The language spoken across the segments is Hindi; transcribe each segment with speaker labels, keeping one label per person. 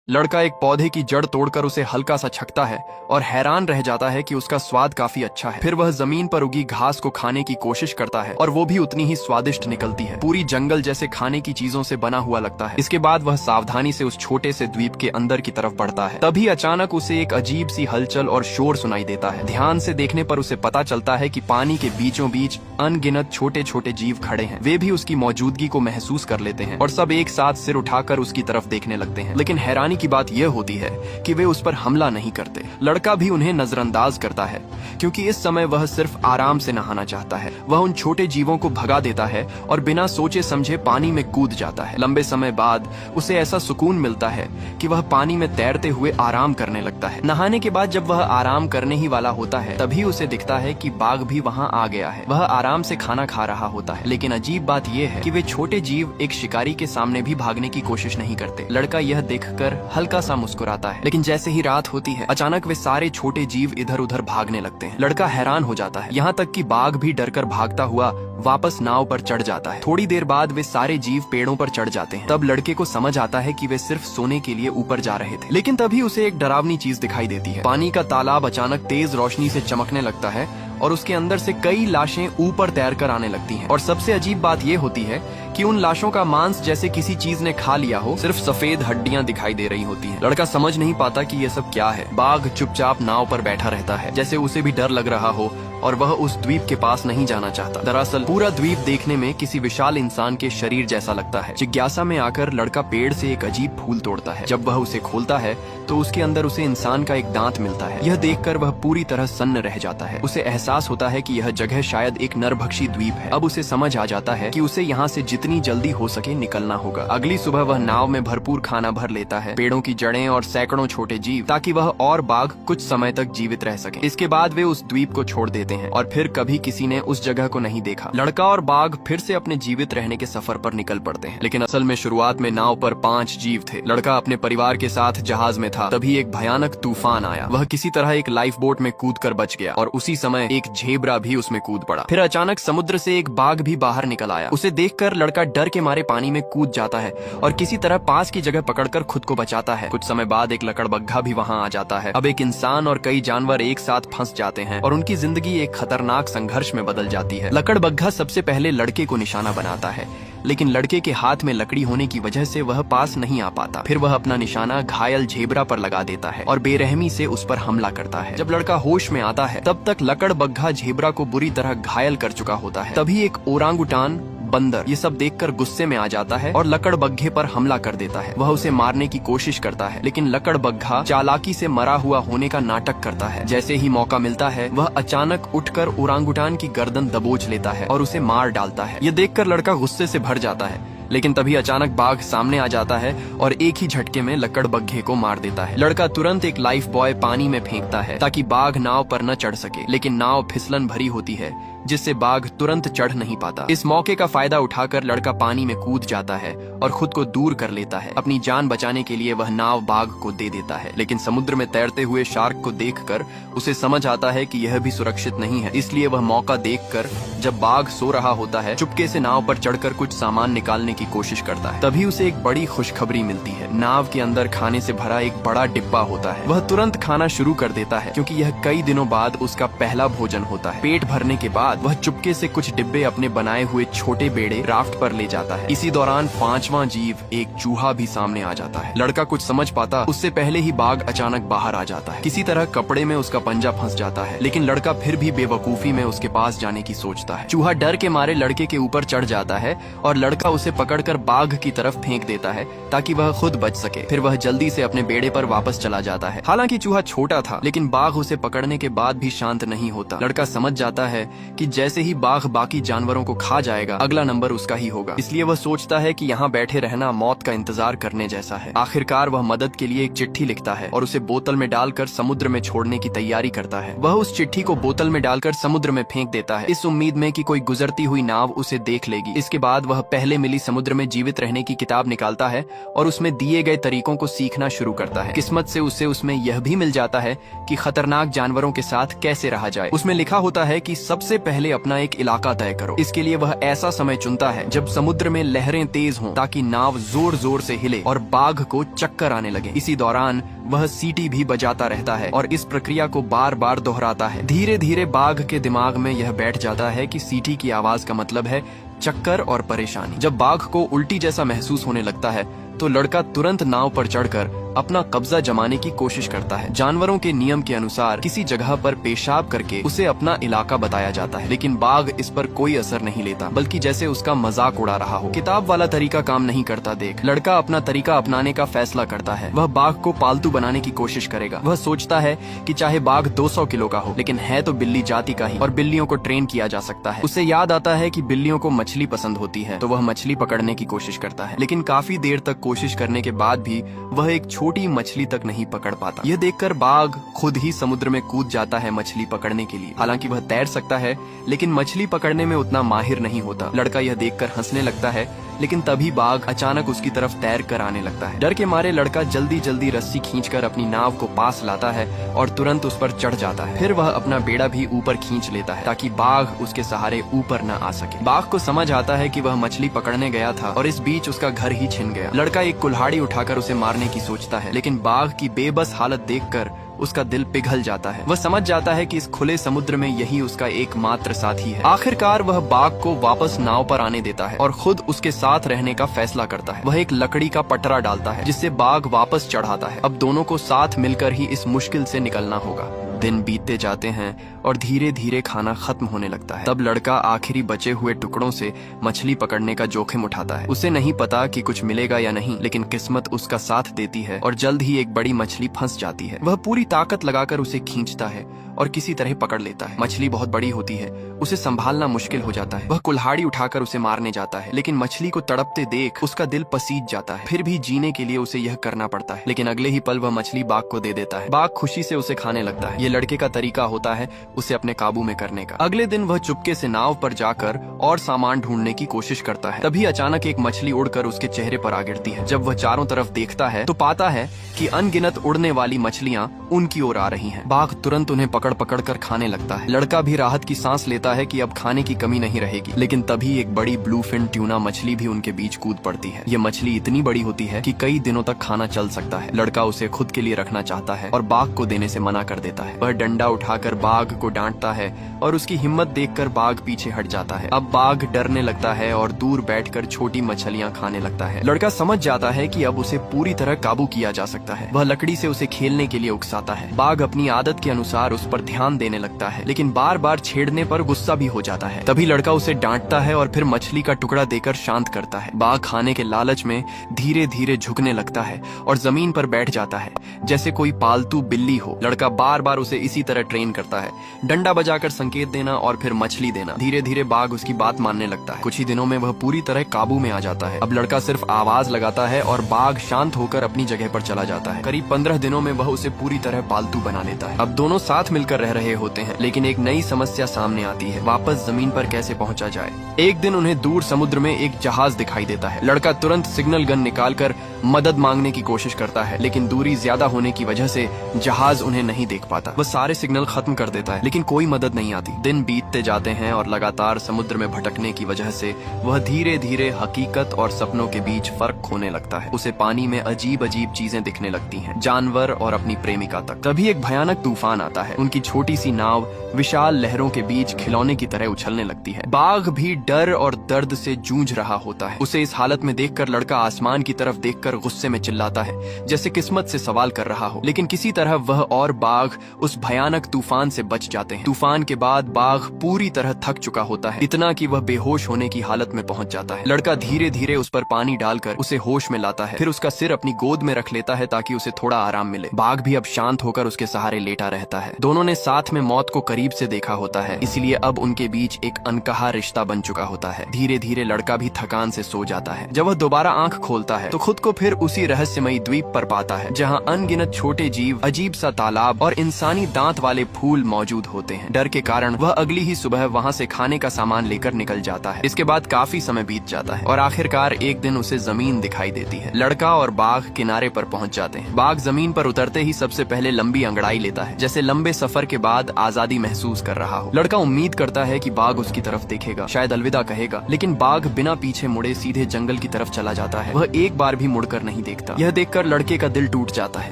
Speaker 1: लड़का एक पौधे की जड़ तोड़कर उसे हल्का सा छकता है और हैरान रह जाता है कि उसका स्वाद काफी अच्छा है। फिर वह जमीन पर उगी घास को खाने की कोशिश करता है और वो भी उतनी ही स्वादिष्ट निकलती है, पूरी जंगल जैसे खाने की चीजों से बना हुआ लगता है। इसके बाद वह सावधानी से उस छोटे से द्वीप के अंदर की तरफ बढ़ता है। तभी अचानक उसे एक अजीब सी हलचल और शोर सुनाई देता है। ध्यान से देखने पर उसे पता चलता है कि पानी के बीचों बीच अनगिनत छोटे छोटे जीव खड़े हैं। वे भी उसकी मौजूदगी को महसूस कर लेते हैं और सब एक साथ सिर उठाकर उसकी तरफ देखने लगते हैं। लेकिन हैरानी की बात यह होती है कि वे उस पर हमला नहीं करते। लड़का भी उन्हें नजरअंदाज करता है क्योंकि इस समय वह सिर्फ आराम से नहाना चाहता है। वह उन छोटे जीवों को भगा देता है और बिना सोचे समझे पानी में कूद जाता है। लंबे समय बाद उसे ऐसा सुकून मिलता है कि वह पानी में तैरते हुए आराम करने लगता है। नहाने के बाद जब वह आराम करने ही वाला होता है तभी उसे दिखता है कि बाघ भी वहाँ आ गया है। वह आराम से खाना खा रहा होता है। लेकिन अजीब बात यह है कि वे छोटे जीव एक शिकारी के सामने भी भागने की कोशिश नहीं करते। लड़का यह देखकर हल्का सा मुस्कुराता है। लेकिन जैसे ही रात होती है अचानक वे सारे छोटे जीव इधर उधर भागने लगते हैं। लड़का हैरान हो जाता है, यहाँ तक कि बाघ भी डरकर भागता हुआ वापस नाव पर चढ़ जाता है। थोड़ी देर बाद वे सारे जीव पेड़ों पर चढ़ जाते हैं। तब लड़के को समझ आता है कि वे सिर्फ सोने के लिए ऊपर जा रहे थे। लेकिन तभी उसे एक डरावनी चीज दिखाई देती है। पानी का तालाब अचानक तेज रोशनी से चमकने लगता है और उसके अंदर से कई लाशें ऊपर तैरकर आने लगती हैं। और सबसे अजीब बात यह होती है कि उन लाशों का मांस जैसे किसी चीज ने खा लिया हो, सिर्फ सफेद हड्डियां दिखाई दे रही होती हैं। लड़का समझ नहीं पाता कि यह सब क्या है। बाघ चुपचाप नाव पर बैठा रहता है, जैसे उसे भी डर लग रहा हो और वह उस द्वीप के पास नहीं जाना चाहता। दरअसल पूरा द्वीप देखने में किसी विशाल इंसान के शरीर जैसा लगता है। जिज्ञासा में आकर लड़का पेड़ से एक अजीब फूल तोड़ता है। जब वह उसे खोलता है तो उसके अंदर उसे इंसान का एक दांत मिलता है। यह देखकर वह पूरी तरह सन्न रह जाता है। उसे एहसास होता है कि यह जगह शायद एक नरभक्षी द्वीप है। अब उसे समझ आ जाता है कि उसे यहाँ से जितनी जल्दी हो सके निकलना होगा। अगली सुबह वह नाव में भरपूर खाना भर लेता है, पेड़ों की जड़ें और सैकड़ों छोटे जीव, ताकि वह और बाघ कुछ समय तक जीवित रह सके। इसके बाद वे उस द्वीप को छोड़ देते हैं और फिर कभी किसी ने उस जगह को नहीं देखा। लड़का और बाघ फिर से अपने जीवित रहने के सफर पर निकल पड़ते हैं। लेकिन असल में शुरुआत में नाव पर 5 जीव थे। लड़का अपने परिवार के साथ जहाज में था। तभी एक भयानक तूफान आया। वह किसी तरह एक लाइफ बोट में कूदकर बच गया और उसी समय एक झेबरा भी उसमें कूद पड़ा। फिर अचानक समुद्र से एक बाघ भी बाहर निकल आया। उसे देखकर लड़का डर के मारे पानी में कूद जाता है और किसी तरह पास की जगह पकड़कर खुद को बचाता है। कुछ समय बाद एक लकड़बग्घा भी वहाँ आ जाता है। अब एक इंसान और कई जानवर एक साथ फंस जाते हैं और उनकी जिंदगी एक खतरनाक संघर्ष में बदल जाती है। लकड़बग्घा सबसे पहले लड़के को निशाना बनाता है, लेकिन लड़के के हाथ में लकड़ी होने की वजह से वह पास नहीं आ पाता। फिर वह अपना निशाना घायल झेबरा पर लगा देता है और बेरहमी से उस पर हमला करता है। जब लड़का होश में आता है तब तक लकड़बग्घा झेबरा को बुरी तरह घायल कर चुका होता है। तभी एक ओरांगुटान बंदर ये सब देखकर गुस्से में आ जाता है और लकड़बग्घे पर हमला कर देता है। वह उसे मारने की कोशिश करता है, लेकिन लकड़बग्घा चालाकी से मरा हुआ होने का नाटक करता है। जैसे ही मौका मिलता है वह अचानक उठकर ओरांगुटान की गर्दन दबोच लेता है और उसे मार डालता है। ये देखकर लड़का गुस्से से भर जाता है, लेकिन तभी अचानक बाघ सामने आ जाता है और एक ही झटके में लकड़बग्घे को मार देता है। लड़का तुरंत एक लाइफ बॉय पानी में फेंकता है ताकि बाघ नाव पर न चढ़ सके, लेकिन नाव फिसलन भरी होती है जिससे बाघ तुरंत चढ़ नहीं पाता। इस मौके का फायदा उठाकर लड़का पानी में कूद जाता है और खुद को दूर कर लेता है। अपनी जान बचाने के लिए वह नाव बाघ को दे देता है, लेकिन समुद्र में तैरते हुए शार्क को देखकर उसे समझ आता है कि यह भी सुरक्षित नहीं है। इसलिए वह मौका देखकर जब बाघ सो रहा होता है चुपके से नाव पर चढ़कर कुछ सामान निकालने की कोशिश करता है। तभी उसे एक बड़ी खुशखबरी मिलती है। नाव के अंदर खाने से भरा एक बड़ा डिब्बा होता है। वह तुरंत खाना शुरू कर देता है क्योंकि यह कई दिनों बाद उसका पहला भोजन होता है। पेट भरने के बाद वह चुपके से कुछ डिब्बे अपने बनाए हुए छोटे बेड़े राफ्ट पर ले जाता है। इसी दौरान 5वां जीव एक चूहा भी सामने आ जाता है। लड़का कुछ समझ पाता उससे पहले ही बाघ अचानक बाहर आ जाता है। किसी तरह कपड़े में उसका पंजा फंस जाता है, लेकिन लड़का फिर भी बेवकूफी में उसके पास जाने की सोचता है। चूहा डर के मारे लड़के के ऊपर चढ़ जाता है और लड़का उसे पकड़कर बाघ की तरफ फेंक देता है ताकि वह खुद बच सके। फिर वह जल्दी से अपने बेड़े पर वापस चला जाता है। हालांकि चूहा छोटा था, लेकिन बाघ उसे पकड़ने के बाद भी शांत नहीं होता। लड़का समझ जाता है कि जैसे ही बाघ बाकी जानवरों को खा जाएगा अगला नंबर उसका ही होगा। इसलिए वह सोचता है कि यहाँ बैठे रहना मौत का इंतजार करने जैसा है। आखिरकार वह मदद के लिए एक चिट्ठी लिखता है और उसे बोतल में डालकर समुद्र में छोड़ने की तैयारी करता है। वह उस चिट्ठी को बोतल में डालकर समुद्र में फेंक देता है, इस उम्मीद में कि कोई गुजरती हुई नाव उसे देख लेगी। इसके बाद वह पहले मिली समुद्र में जीवित रहने की किताब निकालता है और उसमें दिए गए तरीकों को सीखना शुरू करता है। किस्मत से उसे उसमें यह भी मिल जाता है कि खतरनाक जानवरों के साथ कैसे रहा जाए। उसमें लिखा होता है कि सबसे पहले अपना एक इलाका तय करो। इसके लिए वह ऐसा समय चुनता है जब समुद्र में लहरें तेज हों, ताकि नाव जोर जोर से हिले और बाघ को चक्कर आने लगे। इसी दौरान वह सीटी भी बजाता रहता है और इस प्रक्रिया को बार बार दोहराता है। धीरे धीरे बाघ के दिमाग में यह बैठ जाता है कि सीटी की आवाज का मतलब है चक्कर और परेशानी। जब बाघ को उल्टी जैसा महसूस होने लगता है तो लड़का तुरंत नाव पर चढ़कर अपना कब्जा जमाने की कोशिश करता है। जानवरों के नियम के अनुसार किसी जगह पर पेशाब करके उसे अपना इलाका बताया जाता है, लेकिन बाघ इस पर कोई असर नहीं लेता, बल्कि जैसे उसका मजाक उड़ा रहा हो। किताब वाला तरीका काम नहीं करता देख लड़का अपना तरीका अपनाने का फैसला करता है। वह बाघ को पालतू बनाने की कोशिश करेगा। वह सोचता है कि चाहे बाघ 200 किलो का हो, लेकिन है तो बिल्ली जाति का ही और बिल्लियों को ट्रेन किया जा सकता है। उसे याद आता है कि बिल्लियों को मछली पसंद होती है, तो वह मछली पकड़ने की कोशिश करता है, लेकिन काफी देर तक कोशिश करने के बाद भी वह एक छोटी मछली तक नहीं पकड़ पाता। यह देखकर बाघ खुद ही समुद्र में कूद जाता है मछली पकड़ने के लिए। हालांकि वह तैर सकता है, लेकिन मछली पकड़ने में उतना माहिर नहीं होता। लड़का यह देखकर हंसने लगता है, लेकिन तभी बाघ अचानक उसकी तरफ तैर कर आने लगता है। डर के मारे लड़का जल्दी जल्दी रस्सी खींचकर अपनी नाव को पास लाता है और तुरंत उस पर चढ़ जाता है। फिर वह अपना बेड़ा भी ऊपर खींच लेता है ताकि बाघ उसके सहारे ऊपर न आ सके। बाघ को समझ आता है कि वह मछली पकड़ने गया था और इस बीच उसका घर ही छिन गया। लड़का एक कुल्हाड़ी उठाकर उसे मारने की सोचता है, लेकिन बाघ की बेबस हालत देखकर उसका दिल पिघल जाता है। वह समझ जाता है कि इस खुले समुद्र में यही उसका एकमात्र साथी है। आखिरकार वह बाघ को वापस नाव पर आने देता है और खुद उसके साथ रहने का फैसला करता है। वह एक लकड़ी का पटरा डालता है जिससे बाघ वापस चढ़ाता है। अब दोनों को साथ मिलकर ही इस मुश्किल से निकलना होगा। दिन बीतते जाते हैं और धीरे धीरे खाना खत्म होने लगता है। तब लड़का आखिरी बचे हुए टुकड़ों से मछली पकड़ने का जोखिम उठाता है। उसे नहीं पता कि कुछ मिलेगा या नहीं, लेकिन किस्मत उसका साथ देती है और जल्द ही एक बड़ी मछली फंस जाती है। वह पूरी ताकत लगाकर उसे खींचता है और किसी तरह पकड़ लेता है। मछली बहुत बड़ी होती है, उसे संभालना मुश्किल हो जाता है। वह कुल्हाड़ी उठाकर उसे मारने जाता है, लेकिन मछली को तड़पते देख उसका दिल पसीज जाता है। फिर भी जीने के लिए उसे यह करना पड़ता है, लेकिन अगले ही पल वह मछली बाघ को दे देता है। बाघ खुशी से उसे खाने लगता है। ये लड़के का तरीका होता है उसे अपने काबू में करने का। अगले दिन वह चुपके से नाव पर जाकर और सामान ढूंढने की कोशिश करता है। तभी अचानक एक मछली उड़कर उसके चेहरे पर आ गिरती है। जब वह चारों तरफ देखता है तो पाता है कि अनगिनत उड़ने वाली मछलियां उनकी ओर आ रही हैं। बाघ तुरंत उन्हें पकड़ पकड़ कर खाने लगता है। लड़का भी राहत की सांस लेता है कि अब खाने की कमी नहीं रहेगी, लेकिन तभी एक बड़ी ब्लूफिन ट्यूना मछली भी उनके बीच कूद पड़ती है। ये मछली इतनी बड़ी होती है कि कई दिनों तक खाना चल सकता है। लड़का उसे खुद के लिए रखना चाहता है और बाघ को देने से मना कर देता है। वह डंडा उठाकर बाघ को डांटता है और उसकी हिम्मत देखकर बाघ पीछे हट जाता है। अब बाघ डरने लगता है और दूर बैठकर छोटी मछलियां खाने लगता है। लड़का समझ जाता है कि अब उसे पूरी तरह काबू किया जा सकता है। वह लकड़ी से उसे खेलने के लिए उकसाता है। बाघ अपनी आदत के अनुसार उस पर ध्यान देने लगता है, लेकिन बार बार छेड़ने पर गुस्सा भी हो जाता है। तभी लड़का उसे डांटता है और फिर मछली का टुकड़ा देकर शांत करता है। बाघ खाने के लालच में धीरे धीरे झुकने लगता है और जमीन पर बैठ जाता है जैसे कोई पालतू बिल्ली हो। लड़का बार बार उसे इसी तरह ट्रेन करता है, डंडा बजाकर संकेत देना और फिर मछली देना। धीरे धीरे बाघ उसकी बात मानने लगता है। कुछ ही दिनों में वह पूरी तरह काबू में आ जाता है। अब लड़का सिर्फ आवाज लगाता है और बाघ शांत होकर अपनी जगह पर चला जाता है। करीब 15 दिनों में वह उसे पूरी तरह पालतू बना लेता है। अब दोनों साथ मिलकर रह रहे होते हैं, लेकिन एक नई समस्या सामने आती है, वापस जमीन पर कैसे पहुंचा जाए। एक दिन उन्हें दूर समुद्र में एक जहाज दिखाई देता है। लड़का तुरंत सिग्नल गन निकालकर मदद मांगने की कोशिश करता है, लेकिन दूरी ज्यादा होने की वजह से जहाज उन्हें नहीं देख पाता। वह सारे सिग्नल खत्म कर देता है, लेकिन कोई मदद नहीं आती। दिन बीतते जाते हैं और लगातार समुद्र में भटकने की वजह से वह धीरे धीरे हकीकत और सपनों के बीच फर्क खोने लगता है। उसे पानी में अजीब अजीब चीजें दिखने लगती हैं, जानवर और अपनी प्रेमिका तक। तभी एक भयानक तूफान आता है। उनकी छोटी सी नाव विशाल लहरों के बीच खिलौने की तरह उछलने लगती है। बाघ भी डर और दर्द से जूझ रहा होता है। उसे इस हालत में देखकर लड़का आसमान की तरफ देखकर गुस्से में चिल्लाता है, जैसे किस्मत से सवाल कर रहा हो। लेकिन किसी तरह वह और बाघ उस भयानक तूफान से बच जाते हैं। तूफान के बाद बाघ पूरी तरह थक चुका होता है, इतना कि वह बेहोश होने की हालत में पहुंच जाता है। लड़का धीरे धीरे उस पर पानी डालकर उसे होश में लाता है, फिर उसका सिर अपनी गोद में रख लेता है ताकि उसे थोड़ा आराम मिले। बाघ भी अब शांत होकर उसके सहारे लेटा रहता है। दोनों ने साथ में मौत को करीब से देखा होता है, इसलिए अब उनके बीच एक अनकहा रिश्ता बन चुका होता है। धीरे धीरे लड़का भी थकान से सो जाता है। जब वह दोबारा आंख खोलता है तो खुद को फिर उसी रहस्यमयी द्वीप पर पाता है जहाँ अनगिनत छोटे जीव, अजीब सा तालाब और इंसानी दांत वाले फूल मौजूद होते हैं। डर के कारण वह अगली ही सुबह वहाँ से खाने का सामान लेकर निकल जाता है। इसके बाद काफी समय बीत जाता है और आखिरकार एक दिन उसे जमीन दिखाई देती है। लड़का और बाघ किनारे पर पहुँच जाते हैं। बाघ जमीन पर उतरते ही सबसे पहले लंबी अंगड़ाई लेता है, जैसे लंबे सफर के बाद आजादी महसूस कर रहा हो। लड़का उम्मीद करता है कि बाघ उसकी तरफ देखेगा, शायद अलविदा कहेगा, लेकिन बाघ बिना पीछे मुड़े सीधे जंगल की तरफ चला जाता है। वह एक बार भी मुड़कर नहीं देखता। यह देखकर लड़के का दिल टूट जाता है।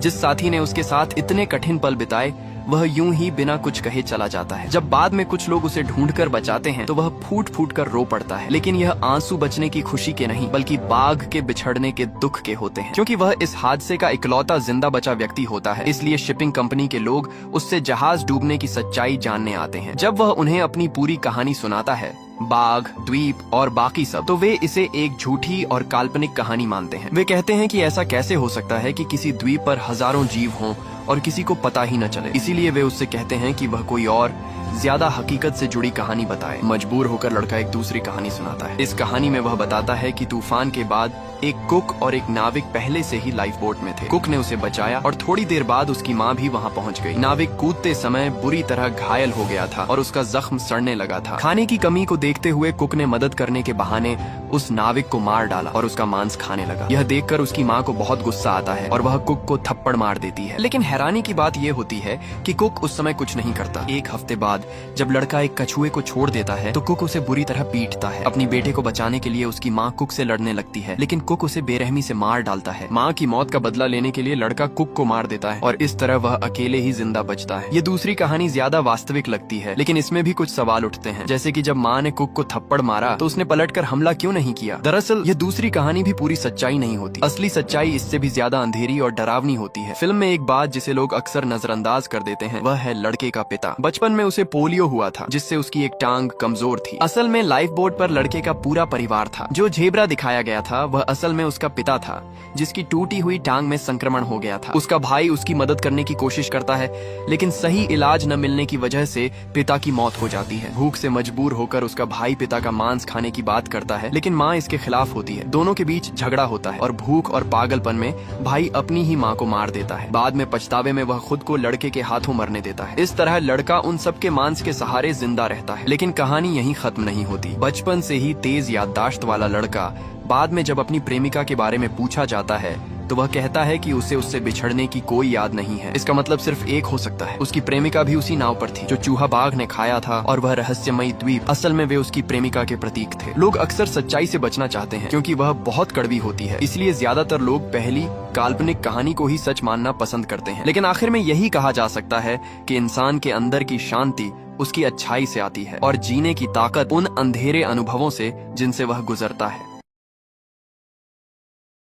Speaker 1: जिस साथी ने उसके साथ इतने कठिन पल बिताए वह यूं ही बिना कुछ कहे चला जाता है। जब बाद में कुछ लोग उसे ढूंढकर बचाते हैं तो वह फूट फूट कर रो पड़ता है, लेकिन यह आंसू बचने की खुशी के नहीं बल्कि बाघ के बिछड़ने के दुख के होते हैं। क्योंकि वह इस हादसे का इकलौता जिंदा बचा व्यक्ति होता है, इसलिए शिपिंग कंपनी के लोग उससे जहाज डूबने की सच्चाई जानने आते हैं। जब वह उन्हें अपनी पूरी कहानी सुनाता है, बाघ, द्वीप और बाकी सब, तो वे इसे एक झूठी और काल्पनिक कहानी मानते हैं। वे कहते हैं कि ऐसा कैसे हो सकता है कि किसी द्वीप पर हजारों जीव हों और किसी को पता ही न चले। इसीलिए वे उससे कहते हैं कि वह कोई और ज्यादा हकीकत से जुड़ी कहानी बताए। मजबूर होकर लड़का एक दूसरी कहानी सुनाता है। इस कहानी में वह बताता है कि तूफान के बाद एक कुक और एक नाविक पहले से ही लाइफ बोट में थे। कुक ने उसे बचाया और थोड़ी देर बाद उसकी माँ भी वहाँ पहुँच गई। नाविक कूदते समय बुरी तरह घायल हो गया था और उसका जख्म सड़ने लगा था। खाने की कमी को देखते हुए कुक ने मदद करने के बहाने उस नाविक को मार डाला और उसका मांस खाने लगा। यह देखकर उसकी माँ को बहुत गुस्सा आता है और वह कुक को थप्पड़ मार देती है। लेकिन हैरानी की बात यह होती है कि कुक उस समय कुछ नहीं करता। एक हफ्ते बाद जब लड़का एक कछुए को छोड़ देता है तो कुक उसे बुरी तरह पीटता है। अपनी बेटे को बचाने के लिए उसकी माँ कुक से लड़ने लगती है, लेकिन कुक उसे बेरहमी से मार डालता है। माँ की मौत का बदला लेने के लिए लड़का कुक को मार देता है और इस तरह वह अकेले ही जिंदा बचता है। ये दूसरी कहानी ज्यादा वास्तविक लगती है, लेकिन इसमें भी कुछ सवाल उठते हैं, जैसे कि जब माँ ने कुक को थप्पड़ मारा तो उसने पलटकर हमला क्यों नहीं किया। दरअसल यह दूसरी कहानी भी पूरी सच्चाई नहीं होती। असली सच्चाई इससे भी ज्यादा अंधेरी और डरावनी होती है। फिल्म में एक बात जिसे लोग अक्सर नजरअंदाज कर देते हैं वह है लड़के का पिता। बचपन में उसे पोलियो हुआ था, जिससे उसकी एक टांग कमजोर थी। असल में लाइफ बोट पर लड़के का पूरा परिवार था। जो झेबरा दिखाया गया था वह असल में उसका पिता था, जिसकी टूटी हुई टांग में संक्रमण हो गया था। उसका भाई उसकी मदद करने की कोशिश करता है, लेकिन सही इलाज न मिलने की वजह से पिता की मौत हो जाती है। भूख से मजबूर होकर उसका भाई पिता का मांस खाने की बात करता है, लेकिन माँ इसके खिलाफ होती है। दोनों के बीच झगड़ा होता है और भूख और पागलपन में भाई अपनी ही माँ को मार देता है। बाद में पछतावे में वह खुद को लड़के के हाथों मरने देता है। इस तरह लड़का उन सबके मांस के सहारे जिंदा रहता है। लेकिन कहानी यहीं खत्म नहीं होती। बचपन से ही तेज याददाश्त वाला लड़का बाद में जब अपनी प्रेमिका के बारे में पूछा जाता है तो वह कहता है कि उसे उससे बिछड़ने की कोई याद नहीं है। इसका मतलब सिर्फ एक हो सकता है, उसकी प्रेमिका भी उसी नाव पर थी जो चूहा बाघ ने खाया था, और वह रहस्यमयी द्वीप असल में वे उसकी प्रेमिका के प्रतीक थे। लोग अक्सर सच्चाई से बचना चाहते हैं क्योंकि वह बहुत कड़वी होती है, इसलिए ज्यादातर लोग पहली काल्पनिक कहानी को ही सच मानना पसंद करते हैं। लेकिन आखिर में यही कहा जा सकता है कि इंसान के अंदर की शांति उसकी अच्छाई से आती है और जीने की ताकत उन अंधेरे अनुभवों से जिनसे वह गुजरता है।